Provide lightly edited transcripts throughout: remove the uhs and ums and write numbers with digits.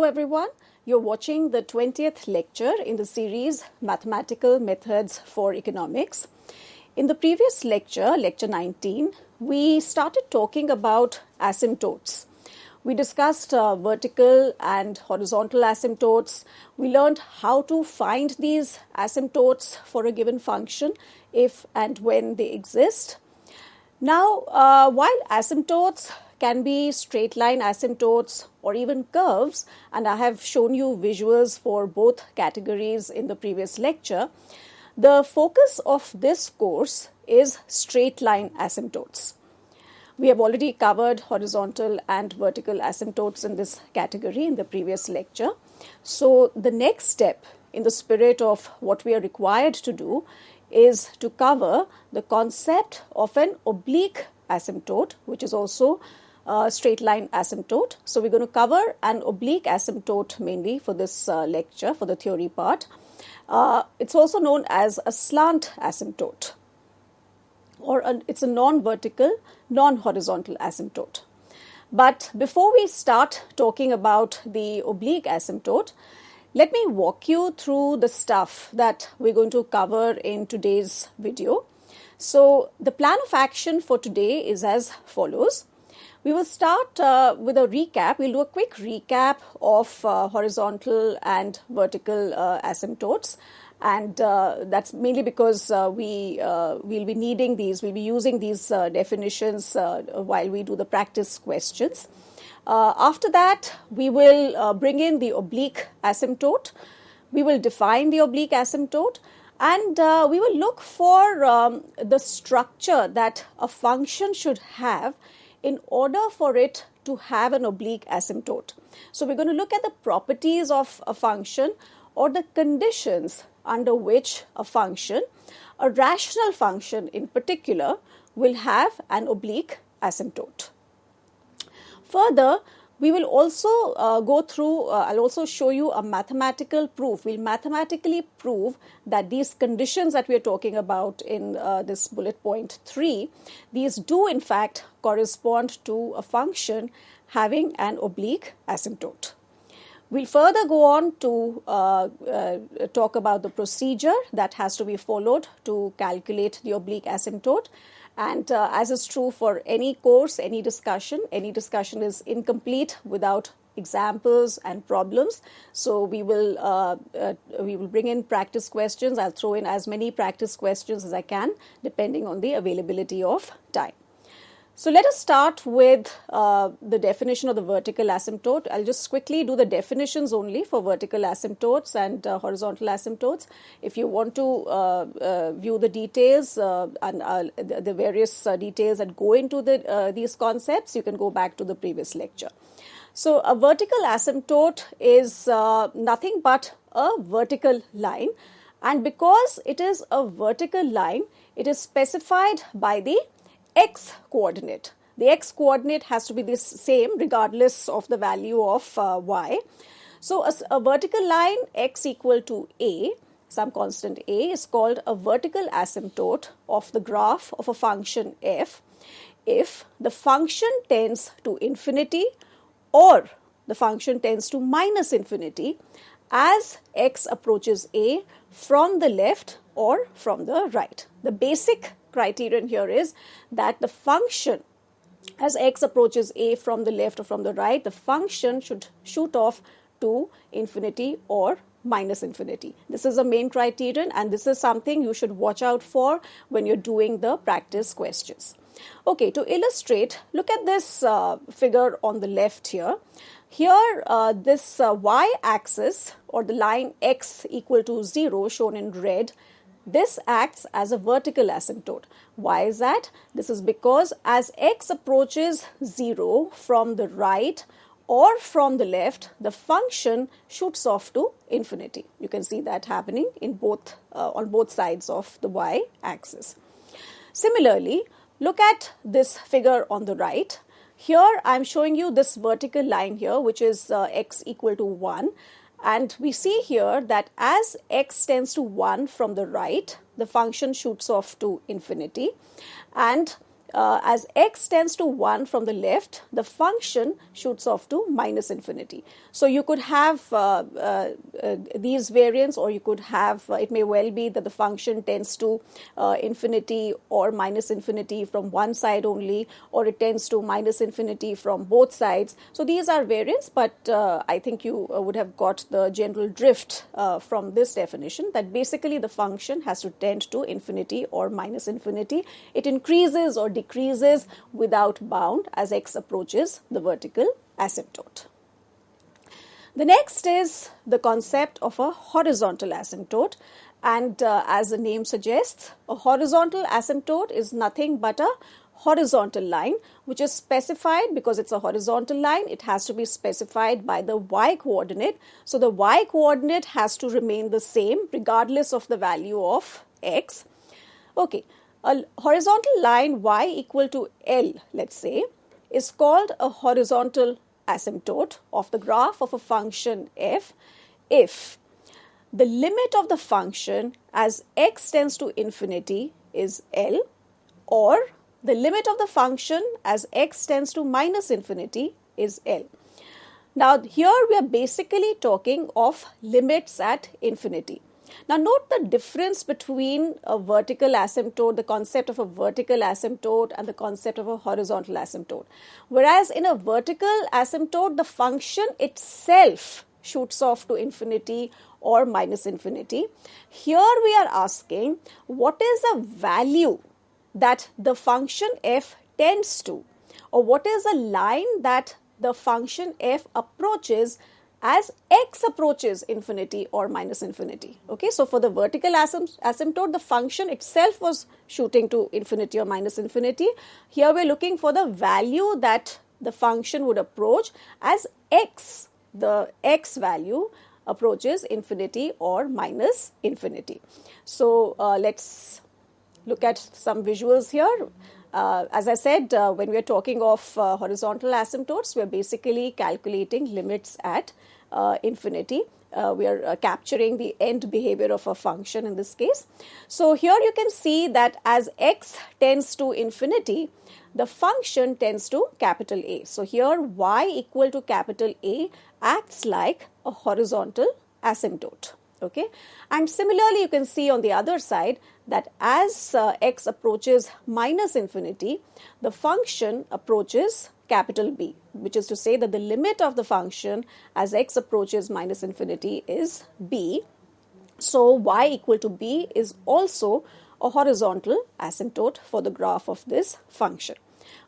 Hello everyone, you're watching the 20th lecture in the series Mathematical Methods for Economics. In the previous lecture, lecture 19, we started talking about asymptotes. We discussed vertical and horizontal asymptotes. We learned how to find these asymptotes for a given function if and when they exist. Now, while asymptotes can be straight line asymptotes or even curves, and I have shown you visuals for both categories in the previous lecture, the focus of this course is straight line asymptotes. We have already covered horizontal and vertical asymptotes in this category in the previous lecture. So the next step in the spirit of what we are required to do is to cover the concept of an oblique asymptote, which is also a straight line asymptote. So we're going to cover an oblique asymptote mainly for this lecture, for the theory part. It's also known as a slant asymptote, or it's a non-vertical, non-horizontal asymptote. But before we start talking about the oblique asymptote, let me walk you through the stuff that we're going to cover in today's video. So the plan of action for today is as follows. We will start with a recap. We'll do a quick recap of horizontal and vertical asymptotes. And that's mainly because we'll be needing these, we'll be using these definitions while we do the practice questions. After that, we will bring in the oblique asymptote. We will define the oblique asymptote, and we will look for the structure that a function should have in order for it to have an oblique asymptote. So we're going to look at the properties of a function or the conditions under which a function, a rational function in particular, will have an oblique asymptote. Further, we will also go through, I'll also show you a mathematical proof. We'll mathematically prove that these conditions that we're talking about in this bullet point 3, these do in fact correspond to a function having an oblique asymptote. We'll further go on to talk about the procedure that has to be followed to calculate the oblique asymptote. And as is true for any course, any discussion is incomplete without examples and problems. So we will bring in practice questions. I'll throw in as many practice questions as I can, depending on the availability of time. So let us start with the definition of the vertical asymptote. I'll just quickly do the definitions only for vertical asymptotes and horizontal asymptotes. If you want to view the details and the various details that go into these concepts, you can go back to the previous lecture. So a vertical asymptote is nothing but a vertical line. And because it is a vertical line, it is specified by the x coordinate. The x coordinate has to be the same regardless of the value of y. So a vertical line x equal to a, some constant a, is called a vertical asymptote of the graph of a function f if the function tends to infinity or the function tends to minus infinity as x approaches a from the left or from the right. The basic criterion here is that the function, as x approaches a from the left or from the right, the function should shoot off to infinity or minus infinity. This is the main criterion, and this is something you should watch out for when you're doing the practice questions. Okay, to illustrate, look at this figure on the left here. Here, this y-axis, or the line x equal to 0 shown in red, this acts as a vertical asymptote. Why is that? This is because as x approaches 0 from the right or from the left, the function shoots off to infinity. You can see that happening in both on both sides of the y-axis. Similarly, look at this figure on the right. Here I'm showing you this vertical line here, which is x equal to 1. And we see here that as x tends to 1 from the right, the function shoots off to infinity. And as x tends to 1 from the left, the function shoots off to minus infinity. So you could have these variants, or you could have, it may well be that the function tends to infinity or minus infinity from one side only, or it tends to minus infinity from both sides. So these are variants, but I think you would have got the general drift from this definition, that basically the function has to tend to infinity or minus infinity. It increases or decreases without bound as x approaches the vertical asymptote. The next is the concept of a horizontal asymptote, and as the name suggests, a horizontal asymptote is nothing but a horizontal line which is specified. Because it's a horizontal line, it has to be specified by the y coordinate. So the y coordinate has to remain the same regardless of the value of x. Okay, a horizontal line y equal to L, let's say, is called a horizontal asymptote of the graph of a function f if the limit of the function as x tends to infinity is L, or the limit of the function as x tends to minus infinity is L. Now here we are basically talking of limits at infinity. Now note the difference between a vertical asymptote, the concept of a vertical asymptote, and the concept of a horizontal asymptote. Whereas in a vertical asymptote, the function itself shoots off to infinity or minus infinity. Here we are asking, what is a value that the function f tends to, or what is a line that the function f approaches as x approaches infinity or minus infinity. Okay, so for the vertical asymptote, the function itself was shooting to infinity or minus infinity. Here we're looking for the value that the function would approach as x, the x value approaches infinity or minus infinity. So let's look at some visuals here. As I said, when we are talking of horizontal asymptotes, we are basically calculating limits at infinity. We are capturing the end behavior of a function in this case. So here you can see that as x tends to infinity, the function tends to capital A. So here y equal to capital A acts like a horizontal asymptote. Okay, and similarly you can see on the other side that as x approaches minus infinity, the function approaches capital B, which is to say that the limit of the function as x approaches minus infinity is B. So y equal to B is also a horizontal asymptote for the graph of this function.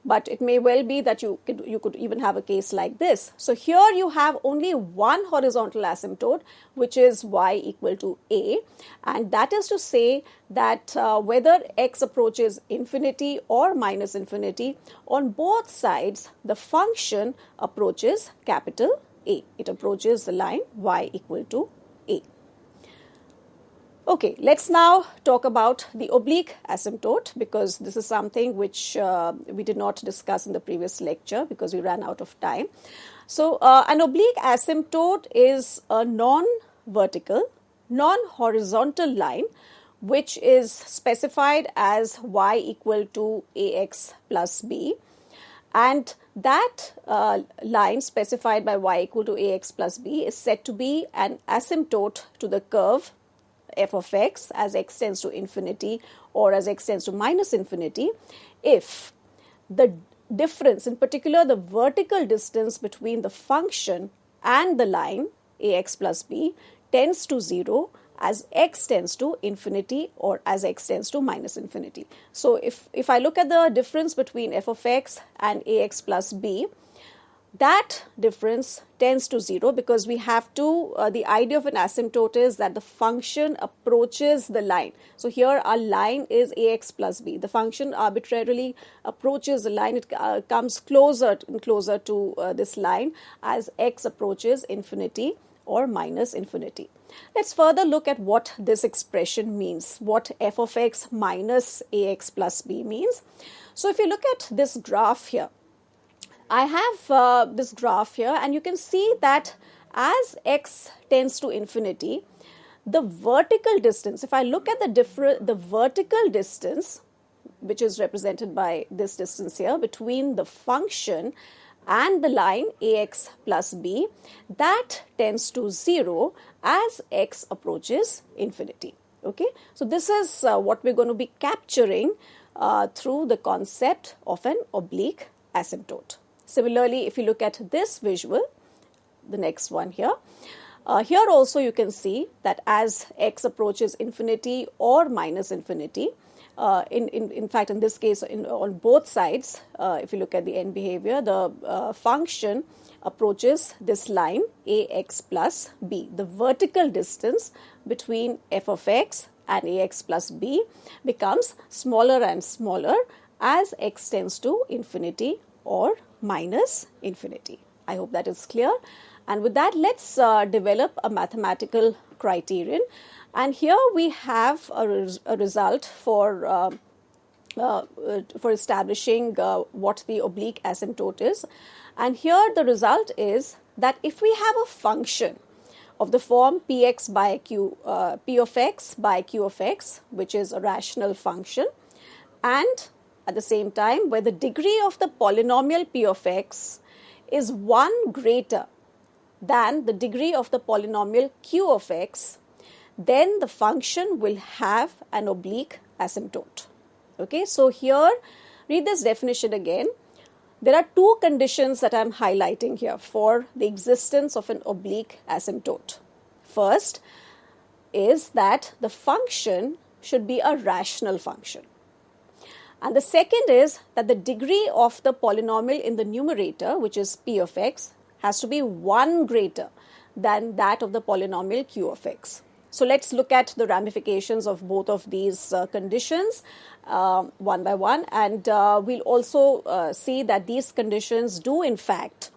But it may well be that you could even have a case like this. So here you have only one horizontal asymptote, which is y equal to A, and that is to say that whether x approaches infinity or minus infinity, on both sides the function approaches capital A. It approaches the line y equal to A. Okay, let's now talk about the oblique asymptote, because this is something which we did not discuss in the previous lecture because we ran out of time. So an oblique asymptote is a non-vertical, non-horizontal line which is specified as y equal to ax plus b, and that line specified by y equal to ax plus b is said to be an asymptote to the curve f of x as x tends to infinity or as x tends to minus infinity if the difference, in particular the vertical distance between the function and the line ax plus b, tends to 0 as x tends to infinity or as x tends to minus infinity. So if I look at the difference between f of x and ax plus b, that difference tends to 0 because we have to, the idea of an asymptote is that the function approaches the line. So here our line is ax plus b. The function arbitrarily approaches the line. It comes closer and closer to this line as x approaches infinity or minus infinity. Let's further look at what this expression means, what f of x minus ax plus b means. So if you look at this graph here, I have this graph here, and you can see that as x tends to infinity, the vertical distance, if I look at the vertical distance which is represented by this distance here, between the function and the line ax plus b, that tends to 0 as x approaches infinity. Okay, so this is what we're going to be capturing through the concept of an oblique asymptote. Similarly, if you look at this visual, the next one here, here also you can see that as x approaches infinity or minus infinity, in fact, in this case, on both sides, if you look at the end behavior, the function approaches this line ax plus b. The vertical distance between f of x and ax plus b becomes smaller and smaller as x tends to infinity or minus infinity. I hope that is clear. And with that, let's develop a mathematical criterion. And here we have a result for establishing what the oblique asymptote is. And here the result is that if we have a function of the form px by q, p of x by q of x, which is a rational function, and at the same time where the degree of the polynomial p of x is 1 greater than the degree of the polynomial q of x, then the function will have an oblique asymptote. Okay, so here, read this definition again. There are two conditions that I'm highlighting here for the existence of an oblique asymptote. First is that the function should be a rational function. And the second is that the degree of the polynomial in the numerator, which is p of x, has to be 1 greater than that of the polynomial q of x. So let's look at the ramifications of both of these conditions one by one, and we'll also see that these conditions do in fact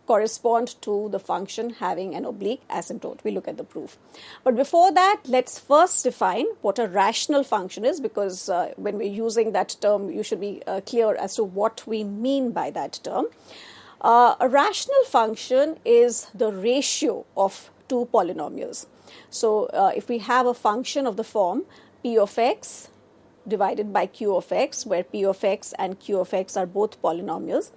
correspond to the function having an oblique asymptote. We'll look at the proof. But before that, let's first define what a rational function is, because when we're using that term, you should be clear as to what we mean by that term. A rational function is the ratio of two polynomials. So if we have a function of the form p of x divided by q of x, where p of x and q of x are both polynomials.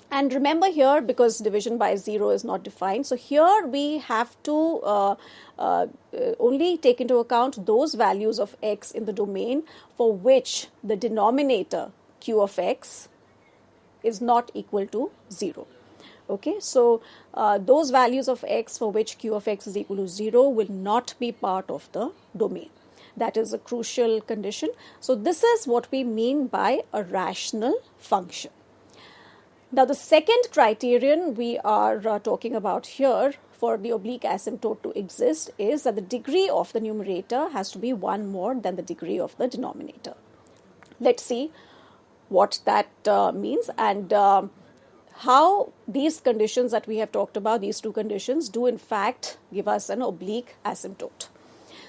And remember here, because division by 0 is not defined, so here we have to only take into account those values of x in the domain for which the denominator q of x is not equal to 0. Okay, so those values of x for which q of x is equal to 0 will not be part of the domain. That is a crucial condition. So this is what we mean by a rational function. Now the second criterion we are talking about here for the oblique asymptote to exist is that the degree of the numerator has to be 1 more than the degree of the denominator. Let's see what that means and how these conditions that we have talked about, these two conditions, do in fact give us an oblique asymptote.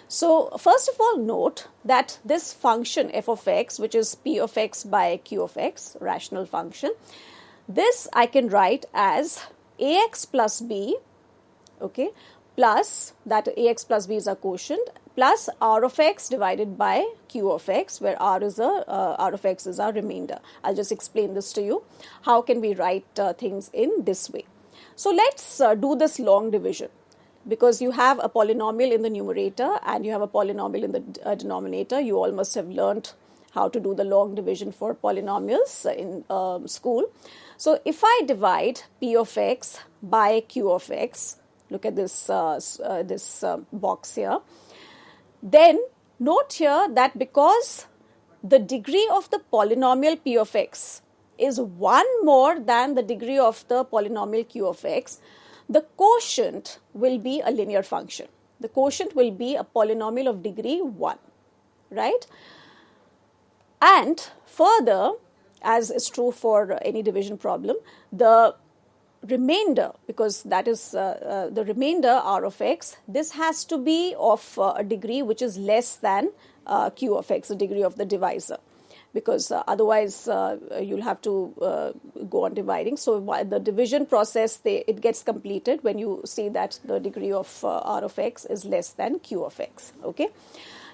So first of all, note that this function f of x, which is p of x by q of x, rational function, this I can write as ax plus b, okay, plus that ax plus b is a quotient, plus r of x divided by q of x, where r of x is our remainder. I'll just explain this to you. How can we write things in this way? So let's do this long division, because you have a polynomial in the numerator and you have a polynomial in the denominator. You all must have learned how to do the long division for polynomials in school. So if I divide p of x by q of x, look at this box here, then note here that because the degree of the polynomial p of x is 1 more than the degree of the polynomial q of x, the quotient will be a linear function. The quotient will be a polynomial of degree 1, right? And further, as is true for any division problem, the remainder, because that is the remainder r of x, this has to be of a degree which is less than q of x, the degree of the divisor, because otherwise you'll have to go on dividing. So while the division process, it gets completed when you see that the degree of r of x is less than q of x. Okay.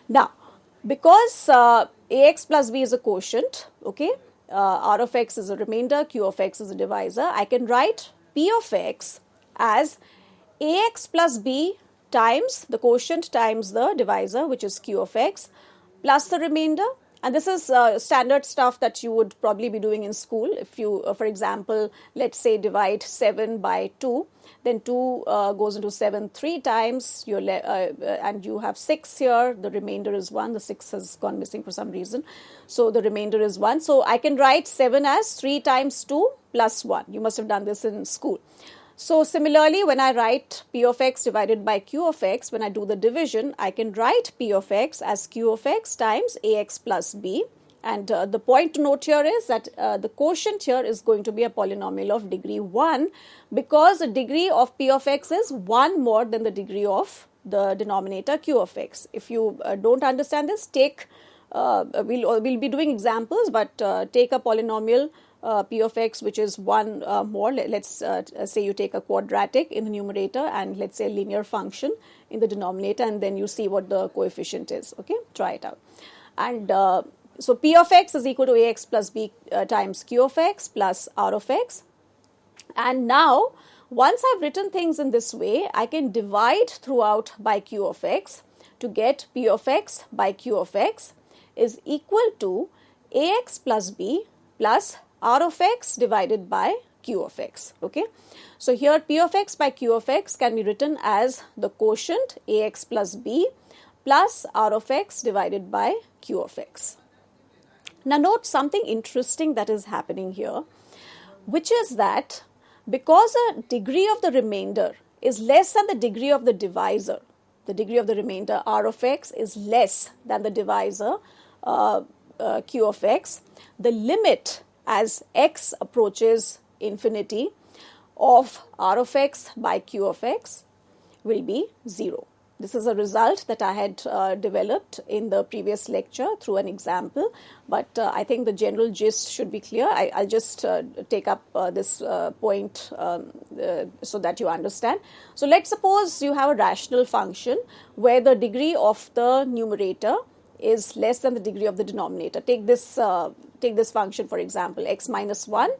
Now, Because ax plus b is a quotient, okay, r of x is a remainder, q of x is a divisor, I can write p of x as ax plus b times the quotient times the divisor, which is q of x, plus the remainder. And this is standard stuff that you would probably be doing in school. If you, for example, let's say divide 7 by 2, then 2 goes into 7 3 times, and you have 6 here, the remainder is 1, the 6 has gone missing for some reason. So the remainder is 1. So I can write 7 as 3 times 2 plus 1. You must have done this in school. So similarly, when I write p of x divided by q of x, when I do the division, I can write p of x as q of x times ax plus b. And the point to note here is that the quotient here is going to be a polynomial of degree 1, because the degree of p of x is 1 more than the degree of the denominator q of x. If you don't understand this, we'll be doing examples, but take a polynomial p of x which is 1 more. Let's say you take a quadratic in the numerator and let's say a linear function in the denominator, and then you see what the coefficient is. Okay, try it out. And so p of x is equal to ax plus b times q of x plus r of x. And now once I've written things in this way, I can divide throughout by q of x to get p of x by q of x is equal to ax plus b plus r of x divided by q of x. Okay, so here p of x by q of x can be written as the quotient ax plus b plus r of x divided by q of x. Now note something interesting that is happening here, which is that because a degree of the remainder is less than the degree of the divisor, the degree of the remainder r of x is less than the divisor q of x, the limit as x approaches infinity of r of x by q of x will be 0. This is a result that I had developed in the previous lecture through an example, but I think the general gist should be clear. I'll just take up this point so that you understand. So let's suppose you have a rational function where the degree of the numerator is less than the degree of the denominator. Take this function, for example, x minus 1.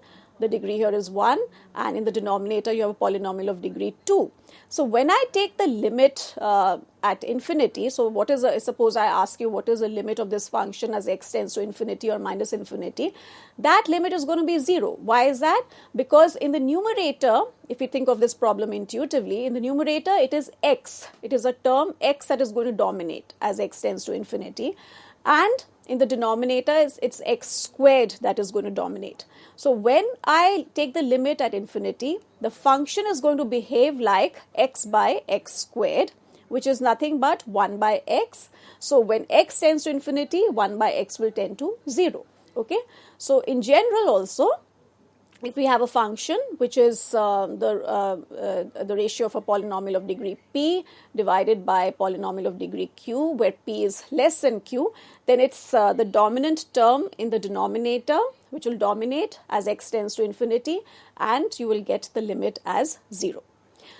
The degree here is 1, and in the denominator you have a polynomial of degree 2. So when I take the limit at infinity, so suppose I ask you what is the limit of this function as x tends to infinity or minus infinity, that limit is going to be 0. Why is that? Because in the numerator, if you think of this problem intuitively, in the numerator it is x. It is a term x that is going to dominate as x tends to infinity, and in the denominator, it's x squared that is going to dominate. So when I take the limit at infinity, the function is going to behave like x by x squared, which is nothing but 1 by x. So when x tends to infinity, 1 by x will tend to 0. Okay. So in general also, if we have a function which is the ratio of a polynomial of degree p divided by polynomial of degree q, where p is less than q, then it's the dominant term in the denominator which will dominate as x tends to infinity, and you will get the limit as 0.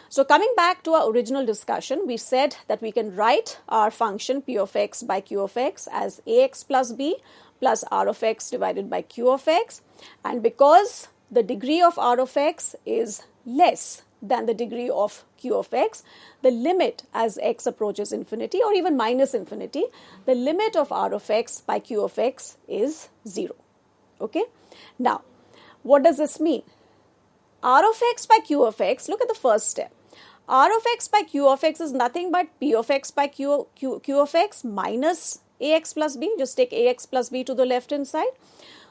So coming back to our original discussion, we said that we can write our function p of x by q of x as ax plus b plus r of x divided by q of x, and because the degree of r of x is less than the degree of q of x, the limit as x approaches infinity or even minus infinity, the limit of r of x by q of x is 0. Okay. Now, what does this mean? R of x by q of x, look at the first step. R of x by q of x is nothing but p of x by q of x minus ax plus b. Just take ax plus b to the left hand side.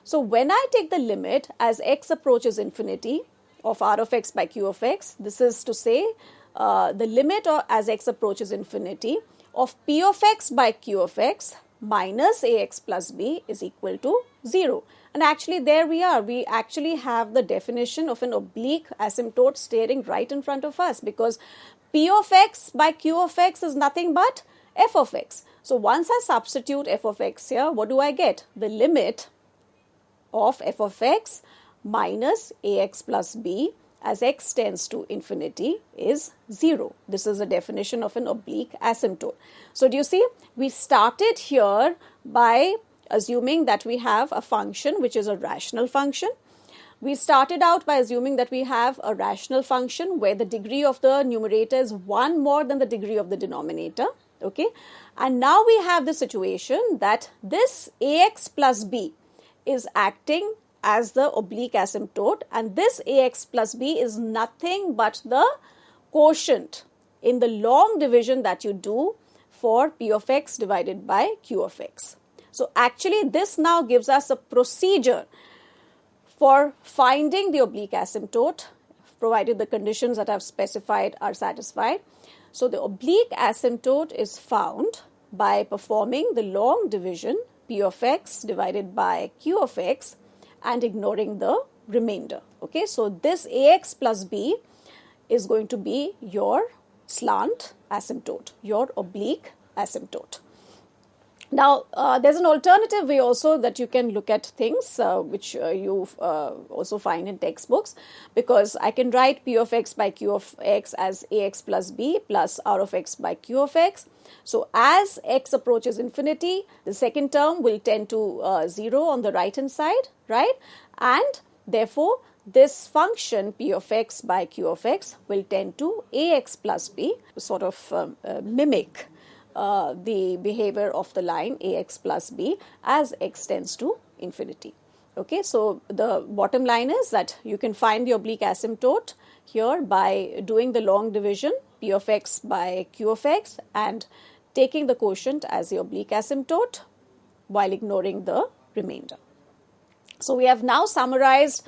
So when I take the limit as x approaches infinity of r of x by q of x, this is to say the limit as x approaches infinity of p of x by q of x minus ax plus b is equal to 0. And actually there we are. We actually have the definition of an oblique asymptote staring right in front of us, because p of x by q of x is nothing but f of x. So once I substitute f of x here, what do I get? The limit of f of x minus ax plus b, as x tends to infinity is 0. This is a definition of an oblique asymptote. So do you see, we started here by assuming that we have a function which is a rational function. We started out by assuming that we have a rational function where the degree of the numerator is 1 more than the degree of the denominator. Okay, and now we have the situation that this ax plus b is acting as the oblique asymptote, and this ax plus b is nothing but the quotient in the long division that you do for p of x divided by q of x. So actually this now gives us a procedure for finding the oblique asymptote, provided the conditions that I've specified are satisfied. So the oblique asymptote is found by performing the long division p of x divided by q of x and ignoring the remainder. Okay, so this ax plus b is going to be your slant asymptote, your oblique asymptote. Now, there's an alternative way also that you can look at things, which you also find in textbooks, because I can write p of x by q of x as ax plus b plus r of x by q of x. So as x approaches infinity, the second term will tend to 0 on the right hand side, right? And therefore, this function p of x by q of x will tend to ax plus b, sort of mimic the behavior of the line ax plus b as x tends to infinity. Okay, so the bottom line is that you can find the oblique asymptote here by doing the long division p of x by q of x and taking the quotient as the oblique asymptote while ignoring the remainder. So we have now summarized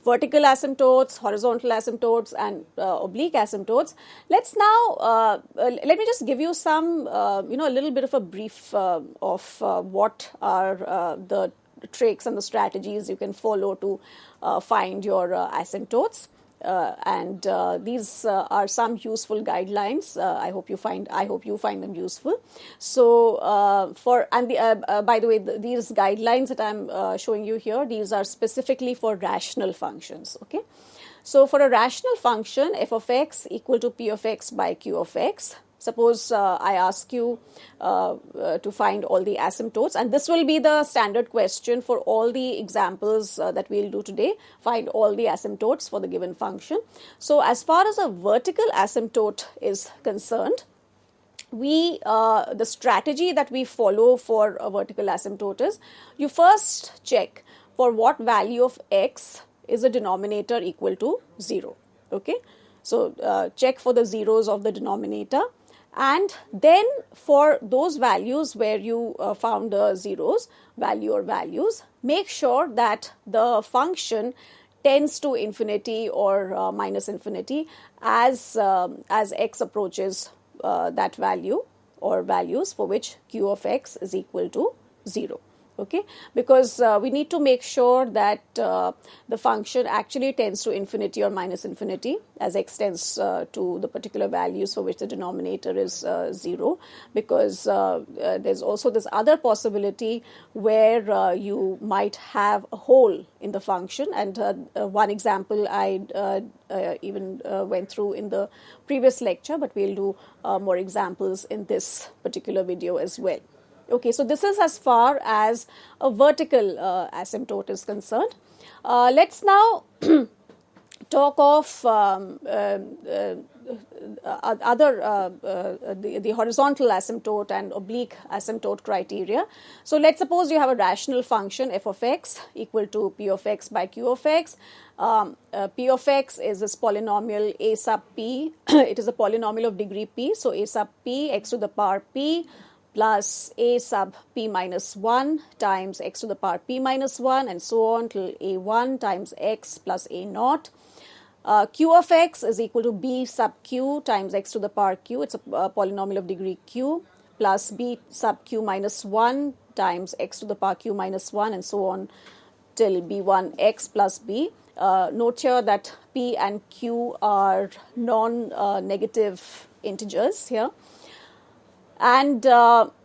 vertical asymptotes, horizontal asymptotes, and oblique asymptotes. Let's now, let me just give you some, a little bit of a brief of what are the tricks and the strategies you can follow to find your asymptotes. And these are some useful guidelines. I hope you find them useful. So by the way, these guidelines that I'm showing you here, these are specifically for rational functions. Okay, so for a rational function, f of x equal to p of x by q of x. Suppose I ask you to find all the asymptotes, and this will be the standard question for all the examples that we'll do today. Find all the asymptotes for the given function. So as far as a vertical asymptote is concerned, the strategy that we follow for a vertical asymptote is you first check for what value of x is a denominator equal to 0. Okay, so check for the zeros of the denominator. And then for those values where you found the zeros, value or values, make sure that the function tends to infinity or minus infinity as x approaches that value or values for which q of x is equal to 0. Okay, because we need to make sure that the function actually tends to infinity or minus infinity as x tends to the particular values for which the denominator is 0, because there's also this other possibility where you might have a hole in the function, and one example I even went through in the previous lecture, but we'll do more examples in this particular video as well. Okay, so this is as far as a vertical asymptote is concerned. Let's now talk of the horizontal asymptote and oblique asymptote criteria. So let's suppose you have a rational function f of x equal to p of x by q of x. P of x is this polynomial a sub p. It is a polynomial of degree p. So a sub p x to the power p plus a sub p minus 1 times x to the power p minus 1 and so on till a1 times x plus a naught. Q of x is equal to b sub q times x to the power q. It's a polynomial of degree q plus b sub q minus 1 times x to the power q minus 1 and so on till b1 x plus b. Note here that p and q are non-negative integers here. And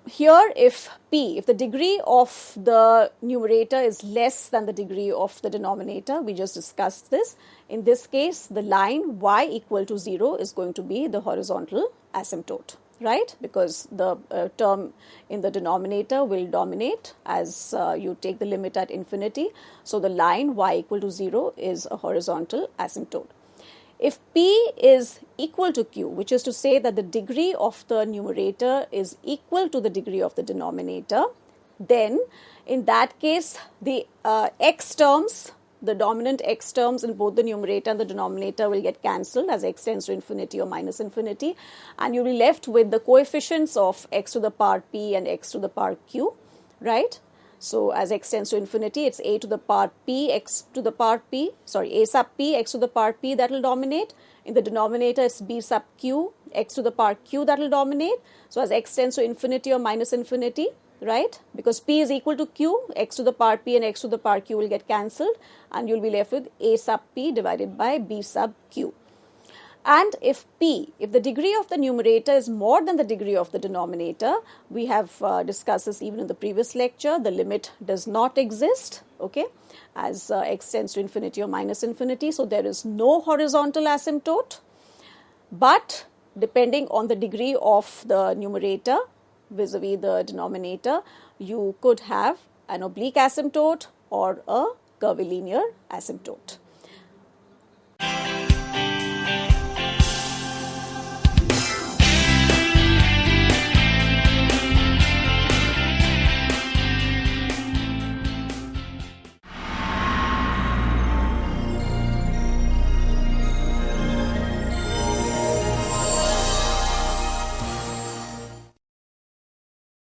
here if the degree of the numerator is less than the degree of the denominator, we just discussed this. In this case, the line y equal to 0 is going to be the horizontal asymptote, right? Because the term in the denominator will dominate as you take the limit at infinity. So the line y equal to 0 is a horizontal asymptote. If p is equal to q, which is to say that the degree of the numerator is equal to the degree of the denominator, then in that case the x terms, the dominant x terms in both the numerator and the denominator will get cancelled as x tends to infinity or minus infinity, and you'll be left with the coefficients of x to the power p and x to the power q, right? So as x tends to infinity, it's a to the power p, x to the power p, a sub p, x to the power p that will dominate. In the denominator, it's b sub q, x to the power q that will dominate. So as x tends to infinity or minus infinity, right? Because p is equal to q, x to the power p and x to the power q will get cancelled, and you'll be left with a sub p divided by b sub q. And if the degree of the numerator is more than the degree of the denominator, we have discussed this even in the previous lecture, the limit does not exist, okay, as x tends to infinity or minus infinity. So there is no horizontal asymptote, but depending on the degree of the numerator vis-a-vis the denominator, you could have an oblique asymptote or a curvilinear asymptote.